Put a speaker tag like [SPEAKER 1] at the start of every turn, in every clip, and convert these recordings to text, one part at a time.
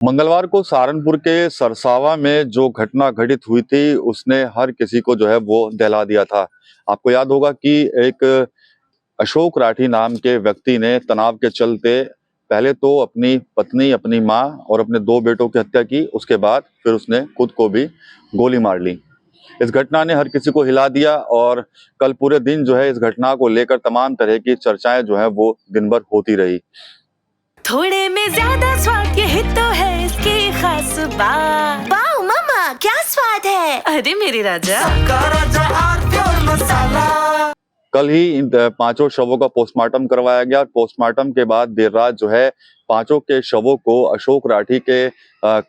[SPEAKER 1] मंगलवार को सहारनपुर के सरसावा में जो घटना घटित हुई थी, उसने हर किसी को जो है वो दहला दिया था। आपको याद होगा कि एक अशोक राठी नाम के व्यक्ति ने तनाव के चलते पहले तो अपनी पत्नी, अपनी माँ और अपने 2 बेटों की हत्या की, उसके बाद फिर उसने खुद को भी गोली मार ली। इस घटना ने हर किसी को हिला दिया और कल पूरे दिन जो है इस घटना को लेकर तमाम तरह की चर्चाएं जो है वो दिन भर होती रही।
[SPEAKER 2] थोड़े में ज्यादा स्वाद यही तो है इसकी खास बात।
[SPEAKER 3] वाओ मम्मा, क्या स्वाद है।
[SPEAKER 2] अरे मेरे राजा,
[SPEAKER 1] कल ही इन 5 शवों का पोस्टमार्टम करवाया गया। पोस्टमार्टम के बाद देर रात जो है 5 के शवों को अशोक राठी के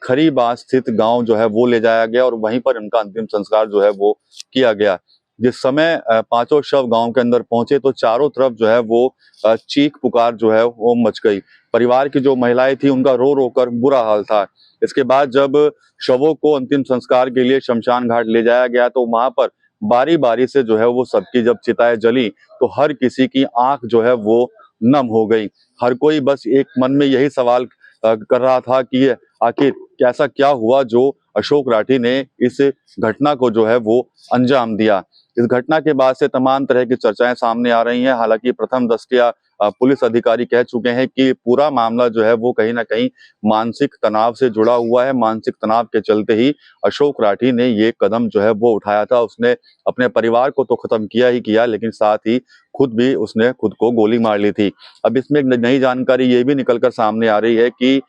[SPEAKER 1] खरीबाग स्थित गांव जो है वो ले जाया गया और वहीं पर इनका अंतिम संस्कार जो है वो किया गया। जिस समय 5 शव गांव के अंदर पहुंचे तो चारों तरफ जो है वो चीख पुकार जो है वो मच गई। परिवार की जो महिलाएं थी उनका रो रो कर बुरा हाल था। इसके बाद जब शवों को अंतिम संस्कार के लिए शमशान घाट ले जाया गया तो वहां पर बारी बारी से जो है वो सबकी जब चिताएं जली तो हर किसी की आंख जो है वो नम हो गई। हर कोई बस एक मन में यही सवाल कर रहा था कि आखिर कैसा क्या हुआ जो अशोक राठी ने इस घटना को जो है वो अंजाम दिया। इस घटना के बाद से तमाम तरह की चर्चाएं सामने आ रही हैं। हालांकि प्रथम दृष्टया पुलिस अधिकारी कह चुके हैं कि पूरा मामला जो है वो कहीं ना कहीं मानसिक तनाव से जुड़ा हुआ है। मानसिक तनाव के चलते ही अशोक राठी ने ये कदम जो है वो उठाया था। उसने अपने परिवार को तो खत्म किया ही किया, लेकिन साथ ही उसने खुद को गोली मार ली थी। अब इसमें एक नई जानकारी ये भी निकलकर सामने आ रही है कि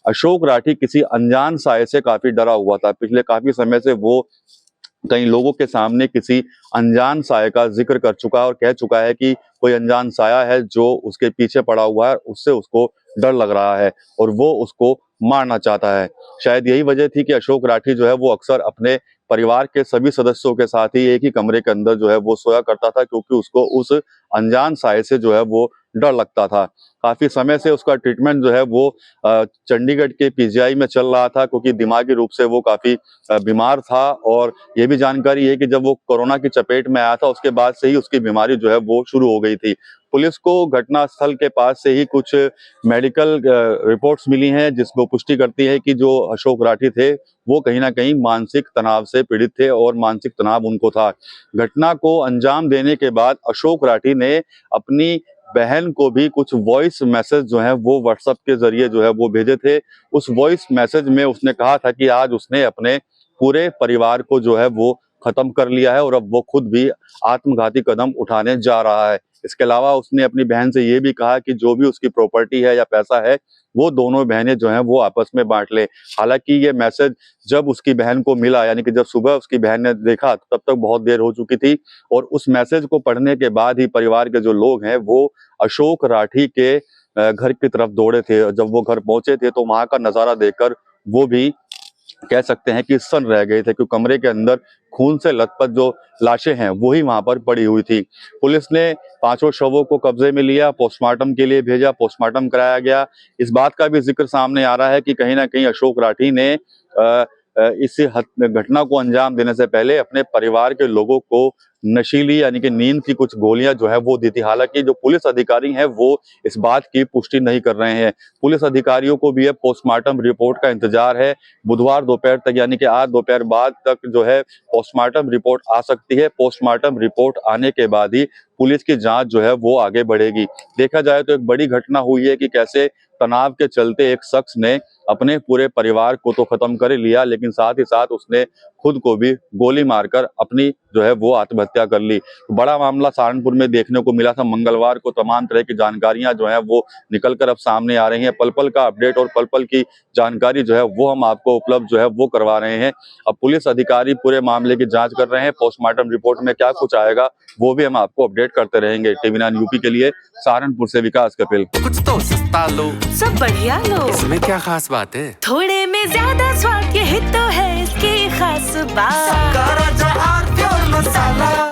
[SPEAKER 1] अशोक राठी किसी अनजान साये से काफी डरा हुआ था। पिछले काफी समय से वो कई लोगों के सामने किसी अनजान साये का जिक्र कर चुका है और कह चुका है कि कोई अनजान साया है जो उसके पीछे पड़ा हुआ है, उससे उसको डर लग रहा है और वो उसको मारना चाहता है। शायद यही वजह थी कि अशोक राठी जो है वो अक्सर अपने परिवार के सभी सदस्यों के साथ ही एक ही कमरे के अंदर जो है वो सोया करता था, क्योंकि उसको उस अनजान साये से जो है वो डर लगता था। काफी समय से उसका ट्रीटमेंट जो है वो चंडीगढ़ के पीजीआई में चल रहा था, क्योंकि दिमागी रूप से वो काफी बीमार था। और ये भी जानकारी है कि जब वो कोरोना की चपेट में आया था उसके बाद से ही उसकी बीमारी जो है वो शुरू हो गई थी। पुलिस को घटनास्थल के पास से ही कुछ मेडिकल रिपोर्ट्स मिली हैं जिसको पुष्टि करती है कि जो अशोक राठी थे वो कहीं ना कहीं मानसिक तनाव से पीड़ित थे और मानसिक तनाव उनको था। घटना को अंजाम देने के बाद अशोक राठी ने अपनी बहन को भी कुछ वॉइस मैसेज जो है वो व्हाट्सएप के जरिए जो है वो भेजे थे। उस वॉइस मैसेज में उसने कहा था कि आज उसने अपने पूरे परिवार को जो है वो खत्म कर लिया है और अब वो खुद भी आत्मघाती कदम उठाने जा रहा है। इसके अलावा उसने अपनी बहन से ये भी कहा कि जो भी उसकी प्रॉपर्टी है या पैसा है वो दोनों बहनें जो हैं वो आपस में बांट ले। हालांकि ये मैसेज जब उसकी बहन को मिला, यानी कि जब सुबह उसकी बहन ने देखा, तब तक बहुत देर हो चुकी थी और उस मैसेज को पढ़ने के बाद ही परिवार के जो लोग हैं वो अशोक राठी के घर की तरफ दौड़े थे। जब वो घर पहुंचे थे तो वहां का नजारा देखकर वो भी कह सकते हैं कि सन्न रह गए थे, क्योंकि कमरे के अंदर खून से लथपथ जो लाशें हैं वही वहां पर पड़ी हुई थी। पुलिस ने 5 शवों को कब्जे में लिया, पोस्टमार्टम के लिए भेजा, पोस्टमार्टम कराया गया। इस बात का भी जिक्र सामने आ रहा है कि कहीं ना कहीं अशोक राठी ने इस घटना को अंजाम देने से पहले अपने परिवार के लोगों को नशीली यानी कि नींद की कुछ गोलियां जो है वो दी थी। हालांकि जो पुलिस अधिकारी हैं वो इस बात की पुष्टि नहीं कर रहे हैं। पुलिस अधिकारियों को भी अब पोस्टमार्टम रिपोर्ट का इंतजार है। बुधवार दोपहर तक यानी कि आज दोपहर बाद तक जो है पोस्टमार्टम रिपोर्ट आ सकती है। पोस्टमार्टम रिपोर्ट आने के बाद ही पुलिस की जांच जो है वो आगे बढ़ेगी। देखा जाए तो एक बड़ी घटना हुई है कि कैसे तनाव के चलते एक शख्स ने अपने पूरे परिवार को तो खत्म कर लिया, लेकिन साथ ही साथ उसने खुद को भी गोली मारकर अपनी जो है वो आत्महत्या कर ली। बड़ा मामला सहारनपुर में देखने को मिला था मंगलवार को। तमाम तरह की जानकारियां जो है वो निकलकर अब सामने आ रही हैं। पल पल का अपडेट और पल पल की जानकारी जो है वो हम आपको उपलब्ध जो है वो करवा रहे हैं। अब पुलिस अधिकारी पूरे मामले की जांच कर रहे हैं। पोस्टमार्टम रिपोर्ट में क्या कुछ आएगा वो भी हम आपको अपडेट करते रहेंगे। TV9 यूपी के लिए सहारनपुर से विकास कपिल।
[SPEAKER 4] कुछ तो सस्ता लो,
[SPEAKER 2] सब बढ़िया लो,
[SPEAKER 4] इसमें क्या खास बात है।
[SPEAKER 2] थोड़े में ज्यादा स्वाद यही तो है इसकी खास बात।